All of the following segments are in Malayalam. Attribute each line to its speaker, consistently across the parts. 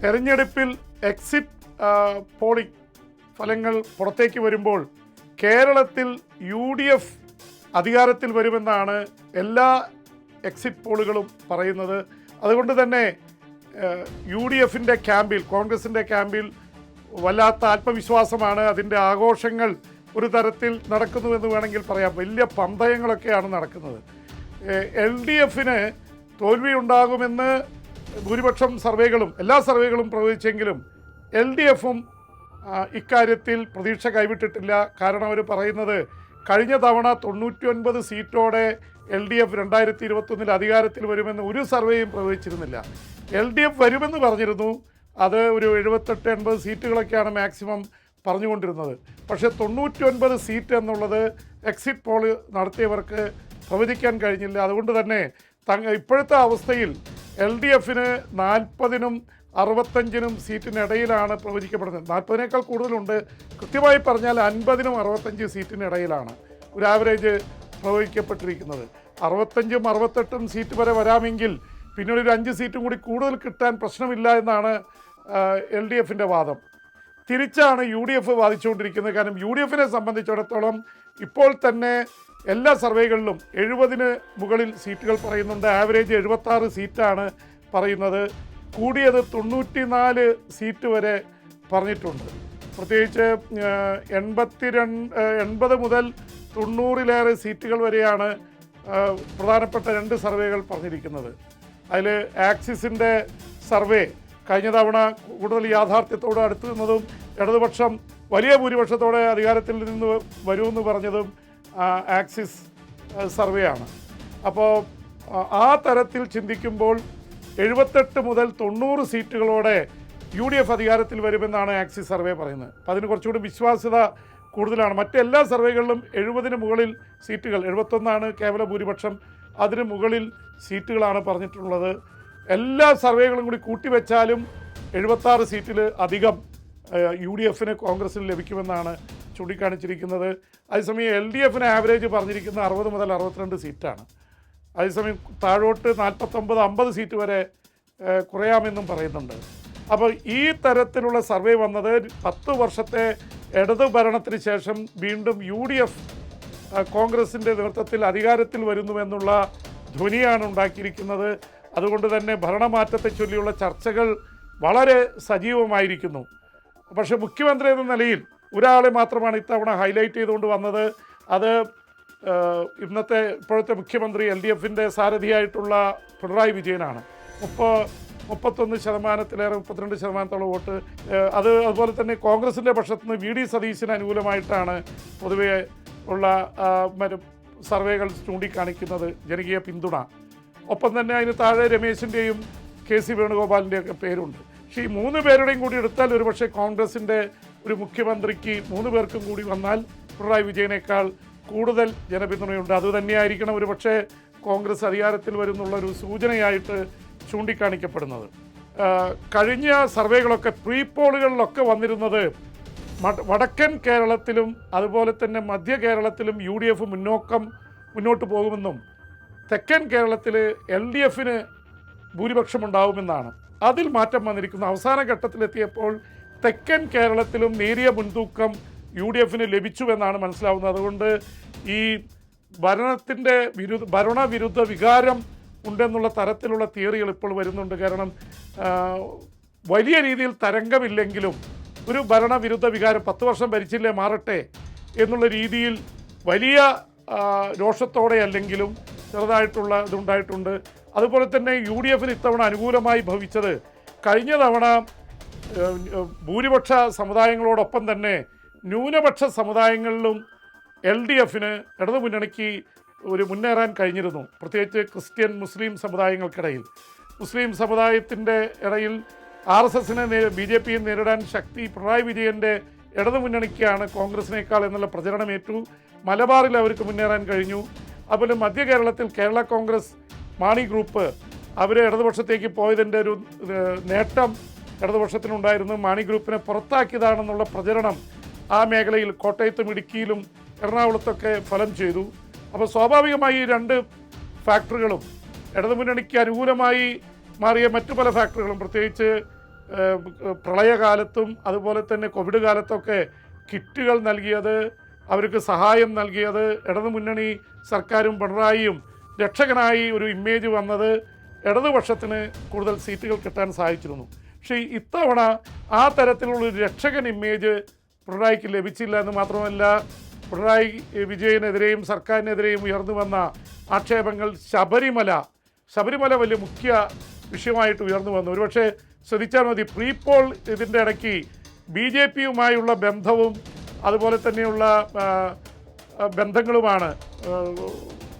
Speaker 1: തെരഞ്ഞെടുപ്പിൽ എക്സിറ്റ് പോളിംഗ് ഫലങ്ങൾ പുറത്തേക്ക് വരുമ്പോൾ കേരളത്തിൽ UDF അധികാരത്തിൽ വരുമെന്നാണ് എല്ലാ എക്സിറ്റ് പോളുകളും പറയുന്നത്. അതുകൊണ്ട് തന്നെ UDFിൻ്റെ ക്യാമ്പിൽ, കോൺഗ്രസിൻ്റെ ക്യാമ്പിൽ വല്ലാത്ത ആത്മവിശ്വാസമാണ്. അതിൻ്റെ ആഘോഷങ്ങൾ ഒരു തരത്തിൽ നടക്കുന്നുവെന്ന് വേണമെങ്കിൽ പറയാം. വലിയ പന്തയങ്ങളൊക്കെയാണ് നടക്കുന്നത്. LDFന് തോൽവിയുണ്ടാകുമെന്ന് ഭൂരിപക്ഷം സർവേകളും, എല്ലാ സർവേകളും പ്രവചിച്ചെങ്കിലും LDFും ഇക്കാര്യത്തിൽ പ്രതീക്ഷ കൈവിട്ടിട്ടില്ല. കാരണം അവർ പറയുന്നത് കഴിഞ്ഞ തവണ 99 സീറ്റോടെ LDF 2021 അധികാരത്തിൽ വരുമെന്ന് ഒരു സർവേയും പ്രവചിച്ചിരുന്നില്ല. LDF വരുമെന്ന് പറഞ്ഞിരുന്നു. അത് ഒരു 78-80 സീറ്റുകളൊക്കെയാണ് മാക്സിമം പറഞ്ഞുകൊണ്ടിരുന്നത്. പക്ഷേ 99 സീറ്റ് എന്നുള്ളത് എക്സിറ്റ് പോൾ നടത്തിയവർക്ക് പ്രവചിക്കാൻ കഴിഞ്ഞില്ല. അതുകൊണ്ട് തന്നെ ഇപ്പോഴത്തെ അവസ്ഥയിൽ LDFന് 40-നും 65-നും സീറ്റിനിടയിലാണ് പ്രവചിക്കപ്പെടുന്നത്. 40-നേക്കാൾ കൂടുതലുണ്ട്. കൃത്യമായി പറഞ്ഞാൽ 50-നും 65 സീറ്റിനിടയിലാണ് ഒരു ആവറേജ് പ്രവചിക്കപ്പെട്ടിരിക്കുന്നത്. 65-ഉം 68-ഉം സീറ്റ് വരെ വരാമെങ്കിൽ പിന്നെ ഒരു 5 സീറ്റും കൂടി കൂടുതൽ കിട്ടാൻ പ്രശ്നമില്ല എന്നാണ് LDFിൻ്റെ വാദം. തിരിച്ചാണ് UDF വാദിച്ചുകൊണ്ടിരിക്കുന്നത്. കാരണം UDFിനെ സംബന്ധിച്ചിടത്തോളം ഇപ്പോൾ തന്നെ എല്ലാ സർവേകളിലും 70-ന് മുകളിൽ സീറ്റുകൾ പറയുന്നുണ്ട്. ആവറേജ് 76 സീറ്റാണ് പറയുന്നത്. കൂടിയത് 94 സീറ്റ് വരെ പറഞ്ഞിട്ടുണ്ട്. പ്രത്യേകിച്ച് 80 മുതൽ 90-ലേറെ സീറ്റുകൾ വരെയാണ് പ്രധാനപ്പെട്ട 2 സർവേകൾ പറഞ്ഞിരിക്കുന്നത്. അതിൽ ആക്സിസിൻ്റെ സർവേ കഴിഞ്ഞ തവണ കൂടുതൽ യാഥാർത്ഥ്യത്തോട് അടുത്ത് നിന്നതും ഇടതുപക്ഷം വലിയ ഭൂരിപക്ഷത്തോടെ അധികാരത്തിൽ നിന്ന് വരുമെന്ന് പറഞ്ഞതും ആക്സിസ് സർവേയാണ്. അപ്പോൾ ആ തരത്തിൽ ചിന്തിക്കുമ്പോൾ 78 മുതൽ 90 സീറ്റുകളോടെ UDF അധികാരത്തിൽ വരുമെന്നാണ് ആക്സിസ് സർവേ പറയുന്നത്. അപ്പോൾ അതിന് കുറച്ചുകൂടി വിശ്വാസ്യത കൂടുതലാണ്. മറ്റെല്ലാ സർവേകളിലും 70-ന് മുകളിൽ സീറ്റുകൾ, 71 കേവല ഭൂരിപക്ഷം, അതിന് മുകളിൽ സീറ്റുകളാണ് പറഞ്ഞിട്ടുള്ളത്. എല്ലാ സർവേകളും കൂടി കൂട്ടിവെച്ചാലും 76 സീറ്റിൽ അധികം UDFന് കോൺഗ്രസിന് ലഭിക്കുമെന്നാണ് ചൂണ്ടിക്കാണിച്ചിരിക്കുന്നത്. അതേസമയം LDFന് ആവറേജ് പറഞ്ഞിരിക്കുന്നത് 60 മുതൽ 62 സീറ്റാണ്. അതേസമയം താഴോട്ട് 49-50 സീറ്റ് വരെ കുറയാമെന്നും പറയുന്നുണ്ട്. അപ്പോൾ ഈ തരത്തിലുള്ള സർവേ വന്നത് 10 വർഷത്തെ ഇടതു ഭരണത്തിന് ശേഷം വീണ്ടും UDF കോൺഗ്രസിൻ്റെ നേതൃത്വത്തിൽ അധികാരത്തിൽ വരുന്നുവെന്നുള്ള ധ്വനിയാണ് ഉണ്ടാക്കിയിരിക്കുന്നത്. അതുകൊണ്ട് തന്നെ ഭരണമാറ്റത്തെ ചൊല്ലിയുള്ള ചർച്ചകൾ വളരെ സജീവമായിരിക്കുന്നു. പക്ഷേ മുഖ്യമന്ത്രി എന്ന നിലയിൽ ഒരാളെ മാത്രമാണ് ഇത്തവണ ഹൈലൈറ്റ് ചെയ്തുകൊണ്ട് വന്നത്. അത് ഇപ്പോഴത്തെ മുഖ്യമന്ത്രി LDFിൻ്റെ സാരഥിയായിട്ടുള്ള പിണറായി വിജയനാണ്. 31%-ലേറെ 32% വോട്ട്. അതുപോലെ തന്നെ കോൺഗ്രസിൻ്റെ പക്ഷത്തു നിന്ന് VD സതീശന് അനുകൂലമായിട്ടാണ് പൊതുവെ ഉള്ള സർവേകൾ ചൂണ്ടിക്കാണിക്കുന്നത് ജനകീയ പിന്തുണ. ഒപ്പം തന്നെ അതിന് താഴെ രമേശിൻ്റെയും KC വേണുഗോപാലിൻ്റെയൊക്കെ പേരുണ്ട്. പക്ഷേ ഈ 3 പേരുടെയും കൂടി എടുത്താൽ ഒരുപക്ഷെ കോൺഗ്രസിൻ്റെ ഒരു മുഖ്യമന്ത്രിക്ക് 3 പേർക്കും കൂടി വന്നാൽ പിണറായി വിജയനേക്കാൾ കൂടുതൽ ജനപിന്തുണയുണ്ട്. അതുതന്നെയായിരിക്കണം ഒരുപക്ഷെ കോൺഗ്രസ് അധികാരത്തിൽ വരുന്നുള്ളൊരു സൂചനയായിട്ട് ചൂണ്ടിക്കാണിക്കപ്പെടുന്നത്. കഴിഞ്ഞ സർവേകളൊക്കെ പ്രീ പോളുകളിലൊക്കെ വന്നിരുന്നത് വടക്കൻ കേരളത്തിലും അതുപോലെ തന്നെ മധ്യ കേരളത്തിലും UDF മുന്നോട്ട് പോകുമെന്നും തെക്കൻ കേരളത്തിൽ LDFന് ഭൂരിപക്ഷമുണ്ടാവുമെന്നാണ്. അതിൽ മാറ്റം വന്നിരിക്കുന്നു. അവസാന ഘട്ടത്തിലെത്തിയപ്പോൾ തെക്കൻ കേരളത്തിലും നേരിയ മുൻതൂക്കം UDFന് ലഭിച്ചുവെന്നാണ് മനസ്സിലാവുന്നത്. അതുകൊണ്ട് ഈ ഭരണവിരുദ്ധ വികാരം ഉണ്ടെന്നുള്ള തരത്തിലുള്ള തിയറികൾ ഇപ്പോൾ വരുന്നുണ്ട്. കാരണം വലിയ രീതിയിൽ തരംഗമില്ലെങ്കിലും ഒരു ഭരണവിരുദ്ധ വികാരം 10 വർഷം ഭരിച്ചില്ലേ മാറട്ടെ എന്നുള്ള രീതിയിൽ വലിയ രോഷത്തോടെ അല്ലെങ്കിലും ചെറുതായിട്ടുള്ള ഇതുണ്ടായിട്ടുണ്ട്. അതുപോലെ തന്നെ UDFന് ഇത്തവണ അനുകൂലമായി ഭവിച്ചത് കഴിഞ്ഞ തവണ ഭൂരിപക്ഷ സമുദായങ്ങളോടൊപ്പം തന്നെ ന്യൂനപക്ഷ സമുദായങ്ങളിലും LDFന് ഇടതുമുന്നണിക്ക് ഒരു മുന്നേറാൻ കഴിഞ്ഞിരുന്നു. പ്രത്യേകിച്ച് ക്രിസ്ത്യൻ മുസ്ലിം സമുദായങ്ങൾക്കിടയിൽ. മുസ്ലിം സമുദായത്തിൻ്റെ ഇടയിൽ RSSനെ BJPയെ നേരിടാൻ ശക്തി പിണറായി വിജയൻ്റെ ഇടതുമുന്നണിക്കാണ് കോൺഗ്രസിനേക്കാൾ എന്നുള്ള പ്രചരണമേറ്റു. മലബാറിൽ അവർക്ക് മുന്നേറാൻ കഴിഞ്ഞു. അതുപോലെ മധ്യ കേരളത്തിൽ കേരള കോൺഗ്രസ് മാണി ഗ്രൂപ്പ് അവർ ഇടതുപക്ഷത്തേക്ക് പോയതിൻ്റെ ഒരു നേട്ടം ഇടതുപക്ഷത്തിനുണ്ടായിരുന്നു. മാണി ഗ്രൂപ്പിനെ പുറത്താക്കിയതാണെന്നുള്ള പ്രചരണം ആ മേഖലയിൽ കോട്ടയത്തും ഇടുക്കിയിലും എറണാകുളത്തൊക്കെ ഫലം ചെയ്തു. അപ്പോൾ സ്വാഭാവികമായി ഈ 2 ഫാക്ടറുകളും ഇടതുമുന്നണിക്ക് അനുകൂലമായി മാറിയ മറ്റു പല ഫാക്ടറുകളും, പ്രത്യേകിച്ച് പ്രളയകാലത്തും അതുപോലെ തന്നെ കോവിഡ് കാലത്തൊക്കെ കിറ്റുകൾ നൽകിയത്, അവർക്ക് സഹായം നൽകിയത് ഇടതുമുന്നണി സർക്കാരും പിണറായിയും രക്ഷകനായി ഒരു ഇമേജ് വന്നത് ഇടതുപക്ഷത്തിന് കൂടുതൽ സീറ്റുകൾ കിട്ടാൻ സാധിച്ചിരുന്നു. പക്ഷേ ഇത്തവണ ആ തരത്തിലുള്ളൊരു രക്ഷകൻ ഇമേജ് പിണറായിക്ക് ലഭിച്ചില്ല എന്ന് മാത്രമല്ല, പിണറായി വിജയനെതിരെയും സർക്കാരിനെതിരെയും ഉയർന്നു വന്ന ആക്ഷേപങ്ങൾ ശബരിമല വലിയ മുഖ്യ വിഷയമായിട്ട് ഉയർന്നു വന്നു. ഒരുപക്ഷെ ശ്രദ്ധിച്ചാൽ മതി, പ്രീപോൾ ഇതിൻ്റെ ഇടയ്ക്ക് BJPയുമായുള്ള ബന്ധവും അതുപോലെ തന്നെയുള്ള ബന്ധങ്ങളുമാണ്.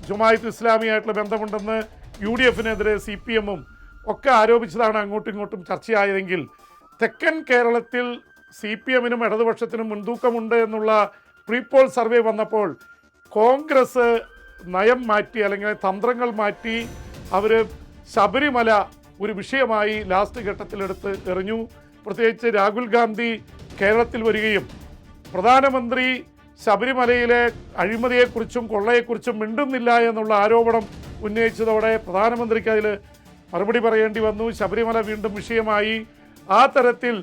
Speaker 1: ജമാഅത്ത് ഇസ്ലാമിയായിട്ടുള്ള ബന്ധമുണ്ടെന്ന് UDFനെതിരെ CPMഉം ഒക്കെ ആരോപിച്ചതാണ് അങ്ങോട്ടും ഇങ്ങോട്ടും ചർച്ചയായതെങ്കിൽ, തെക്കൻ കേരളത്തിൽ CPMനും ഇടതുപക്ഷത്തിനും മുൻതൂക്കമുണ്ട് എന്നുള്ള പ്രീപോൾ സർവേ വന്നപ്പോൾ കോൺഗ്രസ് നയം മാറ്റി, അല്ലെങ്കിൽ തന്ത്രങ്ങൾ മാറ്റി. അവർ ശബരിമല ഒരു വിഷയമായി ലാസ്റ്റ് ഘട്ടത്തിലെടുത്ത് എറിഞ്ഞു. പ്രത്യേകിച്ച് രാഹുൽ ഗാന്ധി കേരളത്തിൽ വരികയും പ്രധാനമന്ത്രി ശബരിമലയിലെ അഴിമതിയെക്കുറിച്ചും കൊള്ളയെക്കുറിച്ചും മിണ്ടുന്നില്ല എന്നുള്ള ആരോപണം ഉന്നയിച്ചതോടെ പ്രധാനമന്ത്രിക്ക് അതിൽ മറുപടി പറയേണ്ടി വന്നു. ശബരിമല വീണ്ടും വിഷയമായി. ആ തരത്തിൽ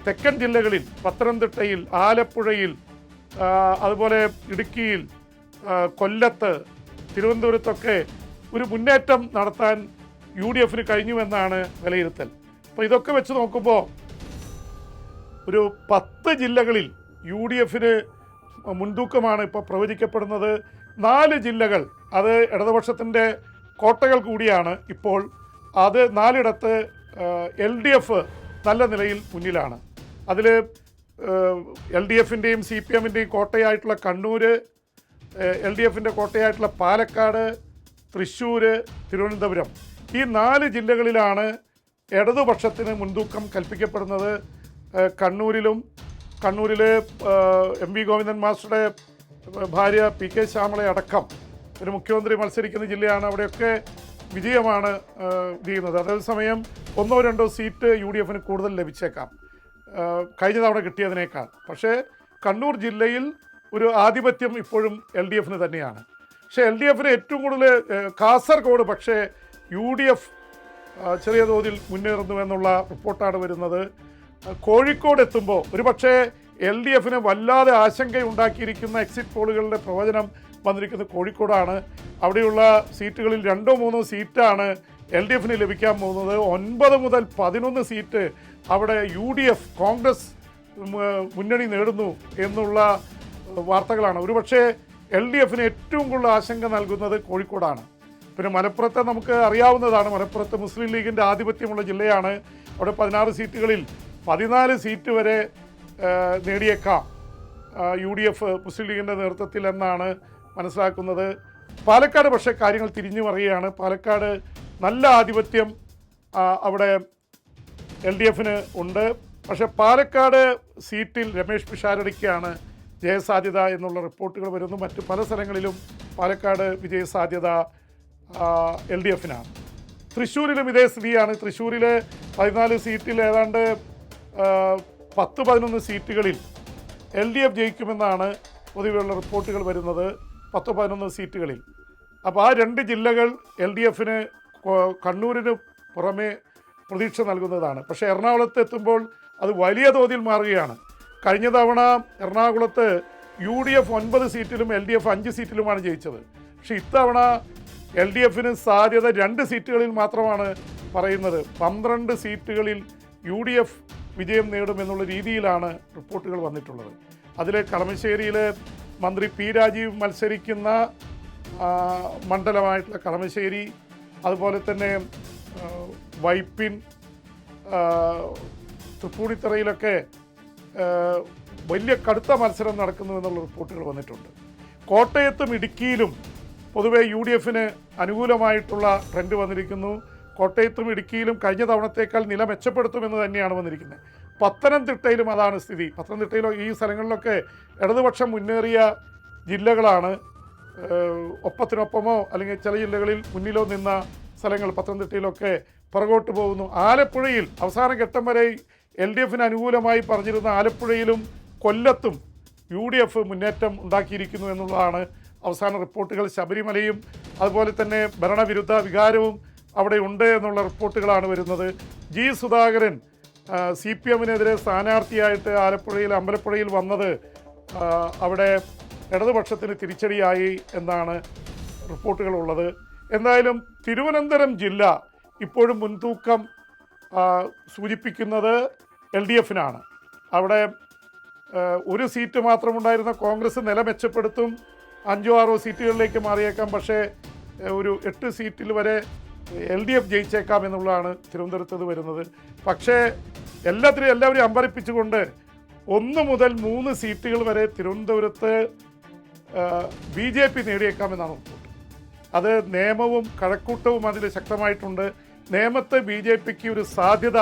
Speaker 1: തെക്കൻ ജില്ലകളിൽ പത്തനംതിട്ടയിൽ, ആലപ്പുഴയിൽ, അതുപോലെ ഇടുക്കിയിൽ, കൊല്ലത്ത്, തിരുവനന്തപുരത്തൊക്കെ ഒരു മുന്നേറ്റം നടത്താൻ UDFന് കഴിഞ്ഞുവെന്നാണ് വിലയിരുത്തൽ. അപ്പോൾ ഇതൊക്കെ വെച്ച് നോക്കുമ്പോൾ ഒരു 10 ജില്ലകളിൽ UDFന് മുൻതൂക്കമാണ് ഇപ്പോൾ പ്രവചിക്കപ്പെടുന്നത്. 4 ജില്ലകൾ അത് ഇടതുപക്ഷത്തിൻ്റെ കോട്ടകൾ കൂടിയാണ്. ഇപ്പോൾ അത് 4ഇടത്ത് LDF നല്ല നിലയിൽ മുന്നിലാണ്. അതിൽ LDFൻ്റെയും CPMൻ്റെയും കോട്ടയായിട്ടുള്ള കണ്ണൂർ, LDFൻ്റെ കോട്ടയായിട്ടുള്ള പാലക്കാട്, തൃശ്ശൂർ, തിരുവനന്തപുരം, ഈ 4 ജില്ലകളിലാണ് ഇടതുപക്ഷത്തിന് മുൻതൂക്കം കൽപ്പിക്കപ്പെടുന്നത്. കണ്ണൂരിൽ MV ഗോവിന്ദൻ മാസ്റ്ററുടെ ഭാര്യ PK ശ്യാമള അടക്കം ഒരു മുഖ്യമന്ത്രി മത്സരിക്കുന്ന ജില്ലയാണ്. അവിടെയൊക്കെ വിജയമാണ് ചെയ്യുന്നത്. അതേസമയം 1-2 സീറ്റ് UDFന് കൂടുതൽ ലഭിച്ചേക്കാം കഴിഞ്ഞ തവണ കിട്ടിയതിനേക്കാൾ. പക്ഷേ കണ്ണൂർ ജില്ലയിൽ ഒരു ആധിപത്യം ഇപ്പോഴും LDFന് തന്നെയാണ്. പക്ഷേ LDFന് ഏറ്റവും കൂടുതൽ കാസർഗോഡ്, പക്ഷേ UDF ചെറിയ തോതിൽ മുന്നേറുന്നു എന്നുള്ള റിപ്പോർട്ടാണ് വരുന്നത്. കോഴിക്കോട് എത്തുമ്പോൾ ഒരു പക്ഷേ LDFന് വല്ലാതെ ആശങ്കയുണ്ടാക്കിയിരിക്കുന്ന എക്സിറ്റ് പോളുകളുടെ പ്രവചനം വന്നിരിക്കുന്നത് കോഴിക്കോടാണ്. അവിടെയുള്ള സീറ്റുകളിൽ 2-3 സീറ്റാണ് LDFന് ലഭിക്കാൻ പോകുന്നത്. 9 മുതൽ 11 സീറ്റ് അവിടെ UDF കോൺഗ്രസ് മുന്നണി നേടുന്നു എന്നുള്ള വാർത്തകളാണ്. ഒരുപക്ഷെ LDFന് ഏറ്റവും കൂടുതൽ ആശങ്ക നൽകുന്നത് കോഴിക്കോടാണ്. പിന്നെ മലപ്പുറത്തെ നമുക്ക് അറിയാവുന്നതാണ്. മലപ്പുറത്ത് മുസ്ലിം ലീഗിൻ്റെ ആധിപത്യമുള്ള ജില്ലയാണ്. അവിടെ 16 സീറ്റുകളിൽ 14 സീറ്റ് വരെ നേടിയേക്കാം UDF മുസ്ലിം ലീഗിൻ്റെ നേതൃത്വത്തിൽ എന്നാണ് മനസ്സിലാക്കുന്നത്. പാലക്കാട് പക്ഷേ കാര്യങ്ങൾ തിരിഞ്ഞു പറയുകയാണ്. പാലക്കാട് നല്ല ആധിപത്യം അവിടെ LDFന് ഉണ്ട്. പക്ഷേ പാലക്കാട് സീറ്റിൽ രമേശ് പിഷാരടിക്കാണ് ജയസാധ്യത എന്നുള്ള റിപ്പോർട്ടുകൾ വരുന്നു. മറ്റ് പല സ്ഥലങ്ങളിലും പാലക്കാട് വിജയസാധ്യത LDFനാണ്. തൃശ്ശൂരിലും ഇതേ സ്ഥിതിയാണ്. തൃശ്ശൂരിൽ 14 സീറ്റിൽ ഏതാണ്ട് 10-11 സീറ്റുകളിൽ LDF ജയിക്കുമെന്നാണ് പൊതുവെയുള്ള റിപ്പോർട്ടുകൾ വരുന്നത്. 10-11 സീറ്റുകളിൽ. അപ്പോൾ ആ 2 ജില്ലകൾ LDFന് കണ്ണൂരിന് പുറമെ പ്രതീക്ഷ നൽകുന്നതാണ്. പക്ഷേ എറണാകുളത്ത് എത്തുമ്പോൾ അത് വലിയ തോതിൽ മാറുകയാണ്. കഴിഞ്ഞ തവണ എറണാകുളത്ത് UDF 9 സീറ്റിലും LDF 5 സീറ്റിലുമാണ് ജയിച്ചത്. പക്ഷേ ഇത്തവണ LDFന് സാധ്യത 2 സീറ്റുകളിൽ മാത്രമാണ് പറയുന്നത്. 12 സീറ്റുകളിൽ UDF വിജയം നേടുമെന്നുള്ള രീതിയിലാണ് റിപ്പോർട്ടുകൾ വന്നിട്ടുള്ളത്. അതിൽ കളമശ്ശേരിയിൽ മന്ത്രി P രാജീവ് മത്സരിക്കുന്ന മണ്ഡലമായിട്ടുള്ള കളമശ്ശേരി, അതുപോലെ തന്നെ വൈപ്പിൻ, തൃപ്പൂണിത്തറയിലൊക്കെ വലിയ കടുത്ത മത്സരം നടക്കുന്നു എന്നുള്ള റിപ്പോർട്ടുകൾ വന്നിട്ടുണ്ട്. കോട്ടയത്തും ഇടുക്കിയിലും പൊതുവെ UDFന് അനുകൂലമായിട്ടുള്ള ട്രെൻഡ് വന്നിരിക്കുന്നു. കോട്ടയത്തും ഇടുക്കിയിലും കഴിഞ്ഞ തവണത്തേക്കാൾ നില മെച്ചപ്പെടുത്തുമെന്ന് തന്നെയാണ് വന്നിരിക്കുന്നത്. പത്തനംതിട്ടയിലും അതാണ് സ്ഥിതി. പത്തനംതിട്ടയിലോ ഈ സ്ഥലങ്ങളിലൊക്കെ ഇടതുപക്ഷം മുന്നേറിയ ജില്ലകളാണ്. ഒപ്പത്തിനൊപ്പമോ അല്ലെങ്കിൽ ചില ജില്ലകളിൽ മുന്നിലോ നിന്ന സ്ഥലങ്ങൾ പത്തനംതിട്ടയിലൊക്കെ പുറകോട്ട് പോകുന്നു. ആലപ്പുഴയിൽ അവസാന ഘട്ടം വരെ LDFന് അനുകൂലമായി പറഞ്ഞിരുന്ന ആലപ്പുഴയിലും കൊല്ലത്തും UDF മുന്നേറ്റം ഉണ്ടാക്കിയിരിക്കുന്നു എന്നുള്ളതാണ് അവസാന റിപ്പോർട്ടുകൾ. ശബരിമലയും അതുപോലെ തന്നെ ഭരണവിരുദ്ധ വികാരവും അവിടെ ഉണ്ട് എന്നുള്ള റിപ്പോർട്ടുകളാണ് വരുന്നത്. G സുധാകരൻ CPM-നെതിരെ സ്ഥാനാർത്ഥിയായിട്ട് അമ്പലപ്പുഴയിൽ വന്നത് അവിടെ ഇടതുപക്ഷത്തിന് തിരിച്ചടിയായി എന്നാണ് റിപ്പോർട്ടുകളുള്ളത്. എന്തായാലും തിരുവനന്തപുരം ജില്ല ഇപ്പോഴും മുൻതൂക്കം സൂചിപ്പിക്കുന്നത് LDF-നാണ്. അവിടെ ഒരു സീറ്റ് മാത്രമുണ്ടായിരുന്ന കോൺഗ്രസ് നില മെച്ചപ്പെടുത്തും, 5-6 സീറ്റുകളിലേക്ക് മാറിയേക്കാം. പക്ഷേ ഒരു 8 സീറ്റിൽ വരെ LDF ജയിച്ചേക്കാം എന്നുള്ളതാണ് തിരുവനന്തപുരത്ത് വരുന്നത്. പക്ഷേ എല്ലാവരെയും അമ്പരപ്പിച്ചുകൊണ്ട് 1 മുതൽ 3 സീറ്റുകൾ വരെ തിരുവനന്തപുരത്ത് BJP നേടിയേക്കാമെന്നാണ് റിപ്പോർട്ട്. അത് നിയമവും കഴക്കൂട്ടവും അതിൽ ശക്തമായിട്ടുണ്ട്. നേമത്ത് BJPക്ക് ഒരു സാധ്യത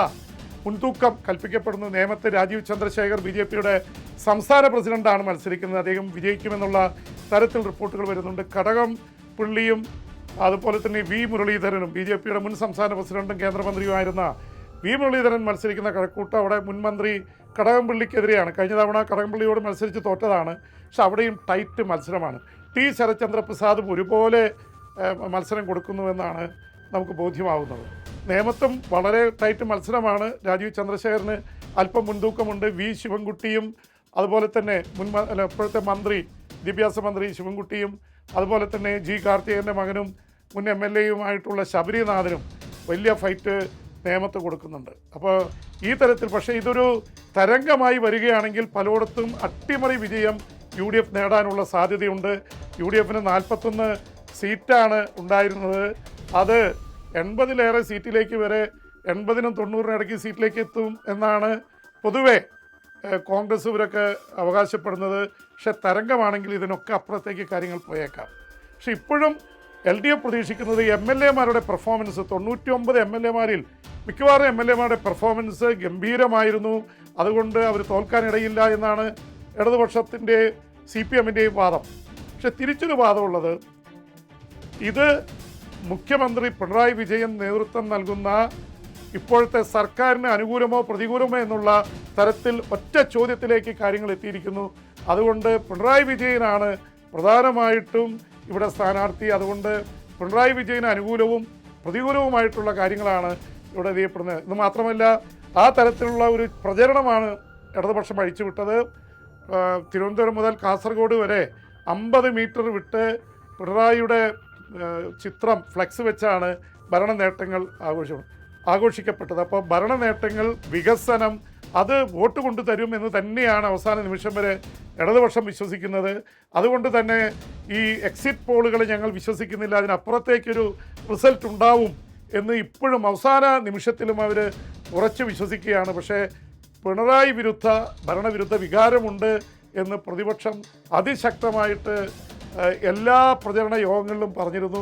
Speaker 1: മുൻതൂക്കം കൽപ്പിക്കപ്പെടുന്നു. നേമത്ത് രാജീവ് ചന്ദ്രശേഖർ BJPയുടെ സംസ്ഥാന പ്രസിഡന്റാണ് മത്സരിക്കുന്നത്. അദ്ദേഹം വിജയിക്കുമെന്നുള്ള തരത്തിൽ റിപ്പോർട്ടുകൾ വരുന്നുണ്ട്. കടകംപള്ളിയും അതുപോലെ തന്നെ V മുരളീധരനും BJPയുടെ മുൻ സംസ്ഥാന പ്രസിഡന്റും കേന്ദ്രമന്ത്രിയുമായിരുന്ന V മുരളീധരൻ മത്സരിക്കുന്ന കഴക്കൂട്ടം അവിടെ മുൻ മന്ത്രി കടകംപള്ളിക്കെതിരെയാണ്. കഴിഞ്ഞ തവണ കടകംപള്ളിയോട് മത്സരിച്ച് തോറ്റതാണ്. പക്ഷെ അവിടെയും ടൈറ്റ് മത്സരമാണ്. T ശരത്ചന്ദ്ര പ്രസാദും ഒരുപോലെ മത്സരം കൊടുക്കുന്നുവെന്നാണ് നമുക്ക് ബോധ്യമാവുന്നത്. നേമത്തും വളരെ ടൈറ്റ് മത്സരമാണ്. രാജീവ് ചന്ദ്രശേഖറിന് അല്പം മുൻതൂക്കമുണ്ട്. V ശിവൻകുട്ടിയും അതുപോലെ തന്നെ ഇപ്പോഴത്തെ വിദ്യാഭ്യാസ മന്ത്രി ശിവൻകുട്ടിയും അതുപോലെ തന്നെ G കാർത്തികേയൻ്റെ മകനും മുൻ MLA-യുമായിട്ടുള്ള ശബരിനാഥനും വലിയ ഫൈറ്റ് നേമത്ത് കൊടുക്കുന്നുണ്ട്. അപ്പോൾ ഈ തരത്തിൽ പക്ഷേ ഇതൊരു തരംഗമായി വരികയാണെങ്കിൽ പലയിടത്തും അട്ടിമറി വിജയം UDF നേടാനുള്ള സാധ്യതയുണ്ട്. UDF-ന് 41 സീറ്റാണ് ഉണ്ടായിരുന്നത്. അത് 80-ലേറെ സീറ്റിലേക്ക് വരെ 80-നും 90-നും ഇടയ്ക്ക് സീറ്റിലേക്ക് എത്തും എന്നാണ് പൊതുവെ കോൺഗ്രസ് ഇവരൊക്കെ അവകാശപ്പെടുന്നത്. പക്ഷെ തരംഗമാണെങ്കിൽ ഇതിനൊക്കെ അപ്പുറത്തേക്ക് കാര്യങ്ങൾ പോയേക്കാം. പക്ഷെ ഇപ്പോഴും LDF പ്രതീക്ഷിക്കുന്നത് MLA-മാരുടെ പെർഫോമൻസ് 99 MLA-മാരിൽ മിക്കവാറും MLA-മാരുടെ പെർഫോമൻസ് ഗംഭീരമായിരുന്നു. അതുകൊണ്ട് അവർ തോൽക്കാനിടയില്ല എന്നാണ് ഇടതുപക്ഷത്തിൻ്റെ CPM-ൻ്റെയും വാദം. പക്ഷെ തിരിച്ചൊരു വാദമുള്ളത്, ഇത് മുഖ്യമന്ത്രി പിണറായി വിജയൻ നേതൃത്വം നൽകുന്ന ഇപ്പോഴത്തെ സർക്കാരിന് അനുകൂലമോ പ്രതികൂലമോ എന്നുള്ള തരത്തിൽ ഒറ്റ ചോദ്യത്തിലേക്ക് കാര്യങ്ങൾ എത്തിയിരിക്കുന്നു. അതുകൊണ്ട് പിണറായി വിജയനാണ് പ്രധാനമായിട്ടും ഇവിടെ സ്ഥാനാർത്ഥി. അതുകൊണ്ട് പിണറായി വിജയന് അനുകൂലവും പ്രതികൂലവുമായിട്ടുള്ള കാര്യങ്ങളാണ് ഇവിടെ ചെയ്യപ്പെടുന്നത്. ഇത് മാത്രമല്ല, ആ തരത്തിലുള്ള ഒരു പ്രചരണമാണ് ഇടതുപക്ഷം അഴിച്ചുവിട്ടത്. തിരുവനന്തപുരം മുതൽ കാസർഗോഡ് വരെ 50 മീറ്റർ വിട്ട് പിണറായിയുടെ ചിത്രം ഫ്ലെക്സ് വെച്ചാണ് ഭരണ നേട്ടങ്ങൾ ആഘോഷിക്കപ്പെട്ടത്. അപ്പോൾ ഭരണ നേട്ടങ്ങൾ, വികസനം, അത് വോട്ട് കൊണ്ട് തരും എന്ന് തന്നെയാണ് അവസാന നിമിഷം വരെ ഇടതുപക്ഷം വിശ്വസിക്കുന്നത്. അതുകൊണ്ട് തന്നെ ഈ എക്സിറ്റ് പോളുകൾ ഞങ്ങൾ വിശ്വസിക്കുന്നില്ല, അതിനപ്പുറത്തേക്കൊരു റിസൾട്ട് ഉണ്ടാവും എന്ന് ഇപ്പോഴും അവസാന നിമിഷത്തിലും അവർ ഉറച്ചു വിശ്വസിക്കുകയാണ്. പക്ഷേ പിണറായി ഭരണവിരുദ്ധ വികാരമുണ്ട് എന്ന് പ്രതിപക്ഷം അതിശക്തമായിട്ട് എല്ലാ പ്രചരണ യോഗങ്ങളിലും പറഞ്ഞിരുന്നു.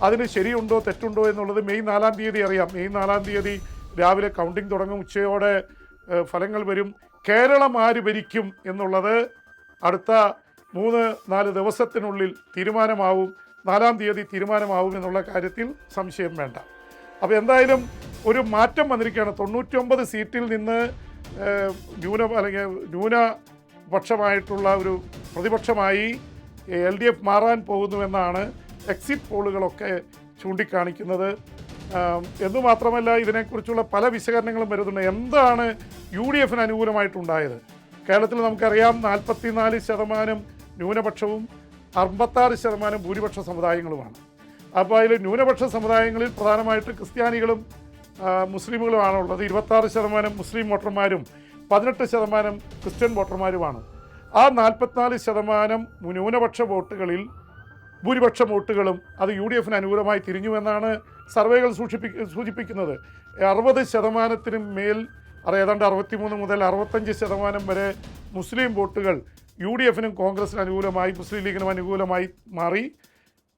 Speaker 1: അതിന് ശരിയുണ്ടോ തെറ്റുണ്ടോ എന്നുള്ളത് മെയ് 4-ാം തീയതി അറിയാം. മെയ് 4-ാം തീയതി രാവിലെ കൗണ്ടിങ് തുടങ്ങും, ഉച്ചയോടെ ഫലങ്ങൾ വരും. കേരളം ആര് ഭരിക്കും എന്നുള്ളത് അടുത്ത 3-4 ദിവസത്തിനുള്ളിൽ തീരുമാനമാവും. 4-ാം തീയതി തീരുമാനമാവും എന്നുള്ള കാര്യത്തിൽ സംശയം വേണ്ട. അപ്പോൾ എന്തായാലും ഒരു മാറ്റം വന്നിരിക്കുകയാണ്. 99 സീറ്റിൽ നിന്ന് ന്യൂനപക്ഷമായിട്ടുള്ള ഒരു പ്രതിപക്ഷമായി LDF മാറാൻ പോകുന്നുവെന്നാണ് എക്സിറ്റ് പോളുകളൊക്കെ ചൂണ്ടിക്കാണിക്കുന്നത്. എന്നുമാത്രമല്ല, ഇതിനെക്കുറിച്ചുള്ള പല വിശകലനങ്ങളും വരുന്നുണ്ട്. എന്താണ് UDF-ന് അനുകൂലമായിട്ടുണ്ടായത്? കേരളത്തിൽ നമുക്കറിയാം 44% ന്യൂനപക്ഷവും 56% ഭൂരിപക്ഷ സമുദായങ്ങളുമാണ്. അപ്പോൾ അതിൽ ന്യൂനപക്ഷ സമുദായങ്ങളിൽ പ്രധാനമായിട്ട് ക്രിസ്ത്യാനികളും മുസ്ലിമുകളുമാണുള്ളത്. 26% മുസ്ലിം വോട്ടർമാരും 18% ക്രിസ്ത്യൻ വോട്ടർമാരുമാണ്. ആ 44% ന്യൂനപക്ഷ വോട്ടുകളിൽ ഭൂരിപക്ഷം വോട്ടുകളും അത് UDF-ന് അനുകൂലമായി തിരിഞ്ഞുവെന്നാണ് സർവേകൾ സൂചിപ്പിക്കുന്നത്. 60% മേൽ, ഏതാണ്ട് 63 മുതൽ 65% വരെ മുസ്ലിം വോട്ടുകൾ UDF-നും കോൺഗ്രസിന് അനുകൂലമായി, മുസ്ലിം ലീഗിനും അനുകൂലമായി മാറി.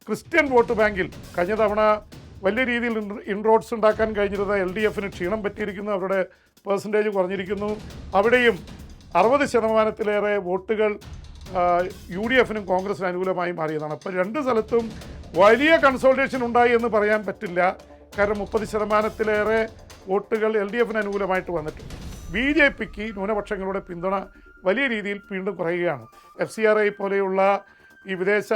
Speaker 1: ക്രിസ്ത്യൻ വോട്ട് ബാങ്കിൽ കഴിഞ്ഞ തവണ വലിയ രീതിയിൽ ഇൻറോഡ്സ് ഉണ്ടാക്കാൻ കഴിഞ്ഞിരുന്ന LDF-ന് ക്ഷീണം പറ്റിയിരിക്കുന്നു. അവരുടെ പെർസെൻറ്റേജ് കുറഞ്ഞിരിക്കുന്നു. അവിടെയും 60%-ലേറെ വോട്ടുകൾ UDF-നും കോൺഗ്രസിന് അനുകൂലമായി മാറിയതാണ്. അപ്പോൾ രണ്ട് സ്ഥലത്തും വലിയ കൺസോൾട്ടേഷൻ ഉണ്ടായി എന്ന് പറയാൻ പറ്റില്ല. കാരണം 30%-ലേറെ വോട്ടുകൾ LDF-ന് അനുകൂലമായിട്ട് വന്നിട്ടുണ്ട്. BJPക്ക് ന്യൂനപക്ഷങ്ങളുടെ പിന്തുണ വലിയ രീതിയിൽ വീണ്ടും കുറയുകയാണ്. FCRI പോലെയുള്ള ഈ വിദേശ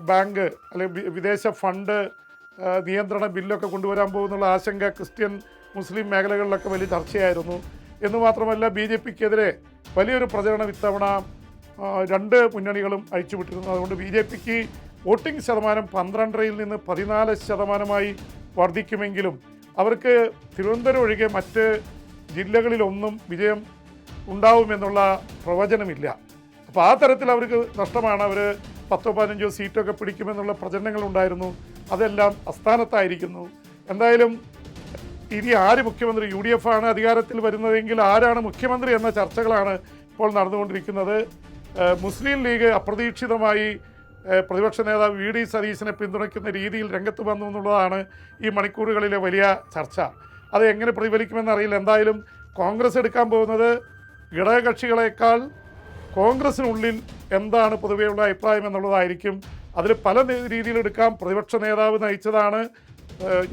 Speaker 1: ബാങ്ക് അല്ലെങ്കിൽ വിദേശ ഫണ്ട് നിയന്ത്രണ ബില്ലൊക്കെ കൊണ്ടുവരാൻ പോകുന്നുള്ള ആശങ്ക ക്രിസ്ത്യൻ മുസ്ലിം മേഖലകളിലൊക്കെ വലിയ ചർച്ചയായിരുന്നു. എന്ന് മാത്രമല്ല BJPക്കെതിരെ വലിയൊരു പ്രചരണം ഇത്തവണ രണ്ട് മുന്നണികളും അഴിച്ചുവിട്ടിരുന്നു. അതുകൊണ്ട് BJPക്ക് വോട്ടിംഗ് ശതമാനം 12% നിന്ന് 14% വർദ്ധിക്കുമെങ്കിലും അവർക്ക് തിരുവനന്തപുരം ഒഴികെ മറ്റ് ജില്ലകളിലൊന്നും വിജയം ഉണ്ടാവുമെന്നുള്ള പ്രവചനമില്ല. അപ്പോൾ ആ തരത്തിൽ അവർക്ക് നഷ്ടമാണ്. അവർ 10-15 സീറ്റൊക്കെ പിടിക്കുമെന്നുള്ള പ്രചരണങ്ങളുണ്ടായിരുന്നു, അതെല്ലാം അസ്ഥാനത്തായിരിക്കുന്നു. എന്തായാലും ഇനി ആര് മുഖ്യമന്ത്രി, UDF ആണ് അധികാരത്തിൽ വരുന്നതെങ്കിൽ ആരാണ് മുഖ്യമന്ത്രി എന്ന ചർച്ചകളാണ് ഇപ്പോൾ നടന്നുകൊണ്ടിരിക്കുന്നത്. മുസ്ലിം ലീഗ് അപ്രതീക്ഷിതമായി പ്രതിപക്ഷ നേതാവ് VD സതീശനെ പിന്തുണയ്ക്കുന്ന രീതിയിൽ രംഗത്ത് വന്നു എന്നുള്ളതാണ് ഈ മണിക്കൂറുകളിലെ വലിയ ചർച്ച. അത് എങ്ങനെ പ്രതിഫലിക്കുമെന്നറിയില്ല. എന്തായാലും കോൺഗ്രസ് എടുക്കാൻ പോകുന്നത് ഘടകകക്ഷികളെക്കാൾ കോൺഗ്രസിനുള്ളിൽ എന്താണ് പൊതുവെയുള്ള അഭിപ്രായം എന്നുള്ളതായിരിക്കും. അതിൽ പല രീതിയിലെടുക്കാം. പ്രതിപക്ഷ നേതാവ് നയിച്ചതാണ്,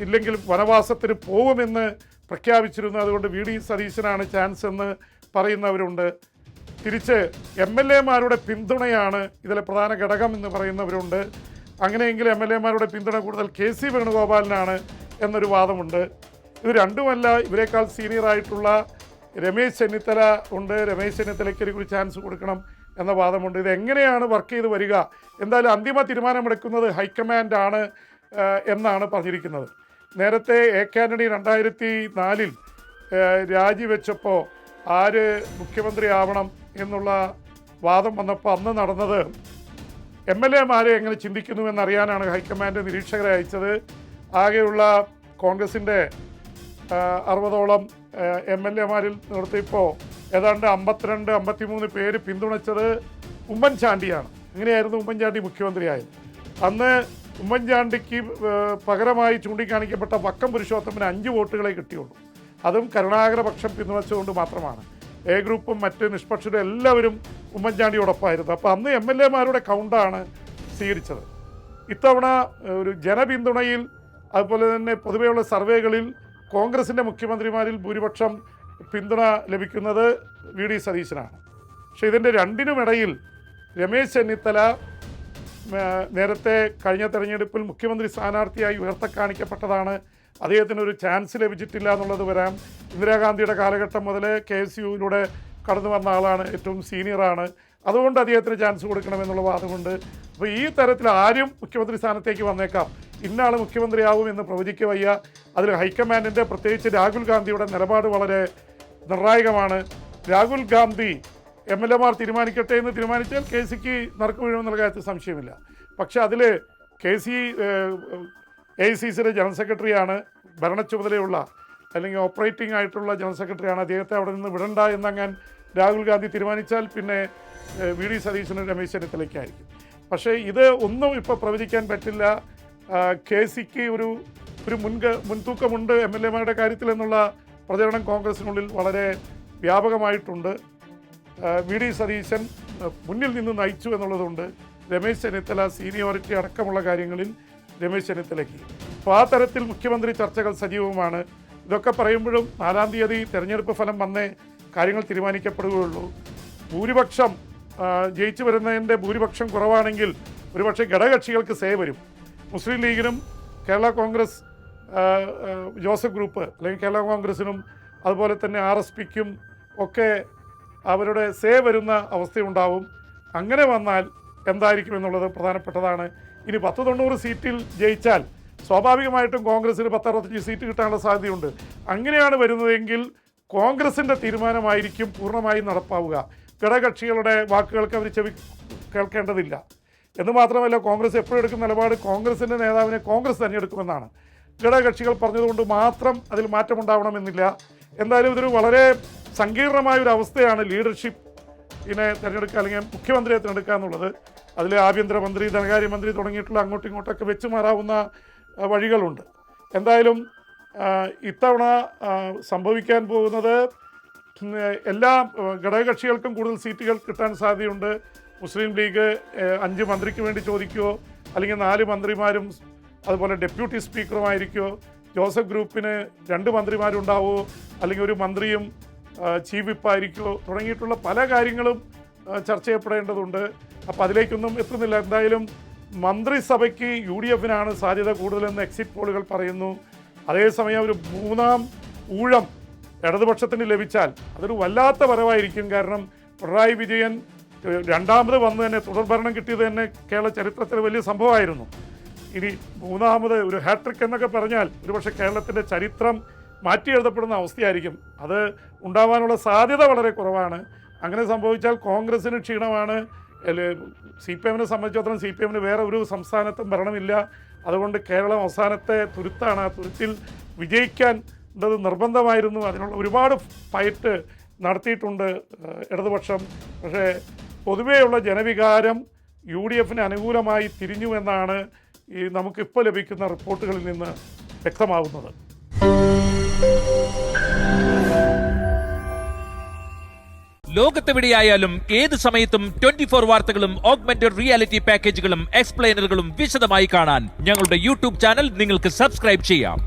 Speaker 1: ഇല്ലെങ്കിൽ വനവാസത്തിന് പോകുമെന്ന് പ്രഖ്യാപിച്ചിരുന്നു, അതുകൊണ്ട് VD സതീശനാണ് ചാൻസ് എന്ന് പറയുന്നവരുണ്ട്. തിരിച്ച് MLA-മാരുടെ പിന്തുണയാണ് ഇതിലെ പ്രധാന ഘടകം എന്ന് പറയുന്നവരുണ്ട്. അങ്ങനെയെങ്കിൽ MLA-മാരുടെ പിന്തുണ കൂടുതൽ KC വേണുഗോപാലിനാണ് എന്നൊരു വാദമുണ്ട്. ഇത് രണ്ടുമല്ല, ഇവരെക്കാൾ സീനിയറായിട്ടുള്ള രമേശ് ചെന്നിത്തല ഉണ്ട്. രമേശ് ചെന്നിത്തലയ്ക്ക് ഒരു ചാൻസ് കൊടുക്കണം എന്ന വാദമുണ്ട്. ഇതെങ്ങനെയാണ് വർക്ക് ചെയ്ത് വരിക, എന്തായാലും അന്തിമ തീരുമാനമെടുക്കുന്നത് ഹൈക്കമാൻഡാണ് എന്നാണ് പറഞ്ഞിരിക്കുന്നത്. നേരത്തെ AK ആന്റണി 2004 രാജിവെച്ചപ്പോൾ ആര് മുഖ്യമന്ത്രിയാവണം എന്നുള്ള വാദം വന്നപ്പോൾ അന്ന് നടന്നത് MLA-മാരെ എങ്ങനെ ചിന്തിക്കുന്നു എന്നറിയാനാണ് ഹൈക്കമാൻഡ് നിരീക്ഷകരെ അയച്ചത്. ആകെയുള്ള കോൺഗ്രസിൻ്റെ 60ഓളം MLA-മാരിൽ നിർത്തിയപ്പോൾ ഏതാണ്ട് 52-53 പേര് പിന്തുണച്ചത് ഉമ്മൻചാണ്ടിയാണ്. അങ്ങനെയായിരുന്നു ഉമ്മൻചാണ്ടി മുഖ്യമന്ത്രിയായത്. അന്ന് ഉമ്മൻചാണ്ടിക്ക് പകരമായി ചൂണ്ടിക്കാണിക്കപ്പെട്ട വക്കം പുരുഷോത്തമന് 5 വോട്ടുകളെ കിട്ടിയുള്ളൂ. അതും കരുണാകരപക്ഷം പിന്തുണച്ചുകൊണ്ട് മാത്രമാണ്. A ഗ്രൂപ്പും മറ്റ് നിഷ്പക്ഷരും എല്ലാവരും ഉമ്മൻചാണ്ടിയോടൊപ്പമായിരുന്നു. അപ്പോൾ അന്ന് MLA-മാരുടെ കൗണ്ടാണ് സ്വീകരിച്ചത്. ഇത്തവണ ഒരു ജനപിന്തുണയിൽ അതുപോലെ തന്നെ പൊതുവെയുള്ള സർവേകളിൽ കോൺഗ്രസിൻ്റെ മുഖ്യമന്ത്രിമാരിൽ ഭൂരിപക്ഷം പിന്തുണ ലഭിക്കുന്നത് VD സതീശനാണ്. പക്ഷേ ഇതിൻ്റെ രണ്ടിനുമിടയിൽ രമേശ് ചെന്നിത്തല നേരത്തെ കഴിഞ്ഞ തെരഞ്ഞെടുപ്പിൽ മുഖ്യമന്ത്രി സ്ഥാനാർത്ഥിയായി ഉയർത്തക്കാണിക്കപ്പെട്ടതാണ്. അദ്ദേഹത്തിനൊരു ചാൻസ് ലഭിച്ചിട്ടില്ല എന്നുള്ളത് വരാം. ഇന്ദിരാഗാന്ധിയുടെ കാലഘട്ടം മുതൽ KSUവിലൂടെ കടന്നു വന്ന ആളാണ്, ഏറ്റവും സീനിയറാണ്, അതുകൊണ്ട് അദ്ദേഹത്തിന് ചാൻസ് കൊടുക്കണമെന്നുള്ള വാദമുണ്ട്. അപ്പോൾ ഈ തരത്തിൽ ആരും മുഖ്യമന്ത്രി സ്ഥാനത്തേക്ക് വന്നേക്കാം. ഇന്നാൾ മുഖ്യമന്ത്രിയാവും എന്ന് പ്രവചിക്കുക വയ്യ. അതിൽ ഹൈക്കമാൻഡിൻ്റെ പ്രത്യേകിച്ച് രാഹുൽ ഗാന്ധിയുടെ നിലപാട് വളരെ നിർണായകമാണ്. രാഹുൽ ഗാന്ധി MLA-മാർ തീരുമാനിക്കട്ടെ എന്ന് തീരുമാനിച്ചാൽ KCക്ക് നറുക്ക് വീഴുമെന്നുള്ള കാര്യത്തിൽ സംശയമില്ല. പക്ഷേ അതിൽ KC AICCയുടെ ജനറൽ സെക്രട്ടറിയാണ്, ഭരണ ചുമതലയുള്ള അല്ലെങ്കിൽ ഓപ്പറേറ്റിംഗ് ആയിട്ടുള്ള ജനറൽ സെക്രട്ടറിയാണ്. അദ്ദേഹത്തെ അവിടെ നിന്ന് വിടണ്ട എന്നങ്ങാൻ രാഹുൽ ഗാന്ധി തീരുമാനിച്ചാൽ പിന്നെ VD സതീശനും രമേശ് ചെന്നിത്തലയ്ക്കായിരിക്കും. പക്ഷേ ഇത് ഒന്നും ഇപ്പോൾ പ്രവചിക്കാൻ പറ്റില്ല. KCക്ക് ഒരു മുൻതൂക്കമുണ്ട് MLA-മാരുടെ കാര്യത്തിൽ എന്നുള്ള പ്രചരണം കോൺഗ്രസിനുള്ളിൽ വളരെ വ്യാപകമായിട്ടുണ്ട്. VD സതീശൻ മുന്നിൽ നിന്ന് നയിച്ചു എന്നുള്ളതുകൊണ്ട് രമേശ് ചെന്നിത്തല സീനിയോറിറ്റി അടക്കമുള്ള കാര്യങ്ങളിൽ രമേശ് ചെന്നിത്തലയ്ക്ക്. അപ്പോൾ ആ തരത്തിൽ മുഖ്യമന്ത്രി ചർച്ചകൾ സജീവമാണ്. ഇതൊക്കെ പറയുമ്പോഴും 4-ാം തീയതി തെരഞ്ഞെടുപ്പ് ഫലം വന്നേ കാര്യങ്ങൾ തീരുമാനിക്കപ്പെടുകയുള്ളൂ. ഭൂരിപക്ഷം ജയിച്ചു വരുന്നതിൻ്റെ ഭൂരിപക്ഷം കുറവാണെങ്കിൽ ഒരുപക്ഷെ ഘടകകക്ഷികൾക്ക് സേ വരും. മുസ്ലിം ലീഗിനും കേരള കോൺഗ്രസ് ജോസഫ് ഗ്രൂപ്പ് അല്ലെങ്കിൽ കേരള കോൺഗ്രസിനും അതുപോലെ തന്നെ RSPക്കും ഒക്കെ അവരുടെ സേ വരുന്ന അവസ്ഥയുണ്ടാവും. അങ്ങനെ വന്നാൽ എന്തായിരിക്കും എന്നുള്ളത് പ്രധാനപ്പെട്ടതാണ്. ഇനി 10-90 സീറ്റിൽ ജയിച്ചാൽ സ്വാഭാവികമായിട്ടും കോൺഗ്രസിന് 10-65 സീറ്റ് കിട്ടാനുള്ള സാധ്യതയുണ്ട്. അങ്ങനെയാണ് വരുന്നതെങ്കിൽ കോൺഗ്രസിൻ്റെ തീരുമാനമായിരിക്കും പൂർണ്ണമായും നടപ്പാവുക. ഘടകകക്ഷികളുടെ വാക്കുകൾക്ക് അവർ ചെവി കേൾക്കേണ്ടതില്ല. എന്ന് മാത്രമല്ല, കോൺഗ്രസ് എപ്പോഴും എടുക്കുന്ന നിലപാട് കോൺഗ്രസിൻ്റെ നേതാവിനെ കോൺഗ്രസ് തിരഞ്ഞെടുക്കുമെന്നാണ്. ഘടകകക്ഷികൾ പറഞ്ഞതുകൊണ്ട് മാത്രം അതിൽ മാറ്റമുണ്ടാവണമെന്നില്ല. എന്തായാലും ഇതൊരു വളരെ സങ്കീർണമായൊരു അവസ്ഥയാണ് ലീഡർഷിപ്പിനെ തിരഞ്ഞെടുക്കുക അല്ലെങ്കിൽ മുഖ്യമന്ത്രിയെ തിരഞ്ഞെടുക്കുക എന്നുള്ളത്. അതിൽ ആഭ്യന്തരമന്ത്രി, ധനകാര്യമന്ത്രി തുടങ്ങിയിട്ടുള്ള അങ്ങോട്ടും ഇങ്ങോട്ടൊക്കെ വെച്ച് മാറാവുന്ന വഴികളുണ്ട്. എന്തായാലും ഇത്തവണ സംഭവിക്കാൻ പോകുന്നത് എല്ലാ ഘടകകക്ഷികൾക്കും കൂടുതൽ സീറ്റുകൾ കിട്ടാൻ സാധ്യതയുണ്ട്. മുസ്ലിം ലീഗ് 5 മന്ത്രിക്ക് വേണ്ടി ചോദിക്കുമോ, അല്ലെങ്കിൽ 4 മന്ത്രിമാരും അതുപോലെ ഡെപ്യൂട്ടി സ്പീക്കറുമായിരിക്കുമോ, ജോസഫ് ഗ്രൂപ്പിന് 2 മന്ത്രിമാരുണ്ടാവുമോ, അല്ലെങ്കിൽ ഒരു മന്ത്രിയും ചീഫ് വിപ്പായിരിക്കുമോ, തുടങ്ങിയിട്ടുള്ള പല കാര്യങ്ങളും ചർച്ച ചെയ്യപ്പെടേണ്ടതുണ്ട്. അപ്പോൾ അതിലേക്കൊന്നും എത്തുന്നില്ല. എന്തായാലും മന്ത്രിസഭയ്ക്ക് UDFനാണ് സാധ്യത കൂടുതലെന്ന് എക്സിറ്റ് പോളുകൾ പറയുന്നു. അതേസമയം ഒരു 3ാം ഊഴം ഇടതുപക്ഷത്തിന് ലഭിച്ചാൽ അതൊരു വല്ലാത്ത വരവായിരിക്കും. കാരണം പിണറായി വിജയൻ രണ്ടാമത് വന്ന് തന്നെ തുടർഭരണം കിട്ടിയത് തന്നെ കേരള ചരിത്രത്തിൽ വലിയ സംഭവമായിരുന്നു. ഇനി മൂന്നാമത് ഒരു ഹാട്രിക് എന്നൊക്കെ പറഞ്ഞാൽ ഒരുപക്ഷെ കേരളത്തിൻ്റെ ചരിത്രം മാറ്റി എഴുതപ്പെടുന്ന അവസ്ഥയായിരിക്കും. അത് ഉണ്ടാവാനുള്ള സാധ്യത വളരെ കുറവാണ്. അങ്ങനെ സംഭവിച്ചാൽ കോൺഗ്രസ്സിന് ക്ഷീണമാണ്. CPM-നെ സംബന്ധിച്ചിടത്തോളം CPM-ന് വേറെ ഒരു സംസ്ഥാനത്തും ഭരണമില്ല. അതുകൊണ്ട് കേരളം അവസാനത്തെ തുരുത്താണ്. ആ തുരുത്തിൽ വിജയിക്കേണ്ടത് നിർബന്ധമായിരുന്നു. അതിനുള്ള ഒരുപാട് ഫൈറ്റ് നടത്തിയിട്ടുണ്ട് ഇടതുപക്ഷം. പക്ഷേ പൊതുവെയുള്ള ജനവികാരം UDF-ന് അനുകൂലമായി തിരിഞ്ഞുവെന്നാണ് ഈ നമുക്കിപ്പോൾ ലഭിക്കുന്ന റിപ്പോർട്ടുകളിൽ നിന്ന് വ്യക്തമാകുന്നത്.
Speaker 2: ലോകത്തെവിടെയായാലും ഏത് സമയത്തും 24 വാർത്തകളും ഓഗ്മെന്റഡ് റിയാലിറ്റി പാക്കേജുകളും എക്സ്പ്ലെയിനറുകളും വിശദമായി കാണാൻ ഞങ്ങളുടെ YouTube ചാനൽ നിങ്ങൾക്ക് സബ്സ്ക്രൈബ് ചെയ്യാം.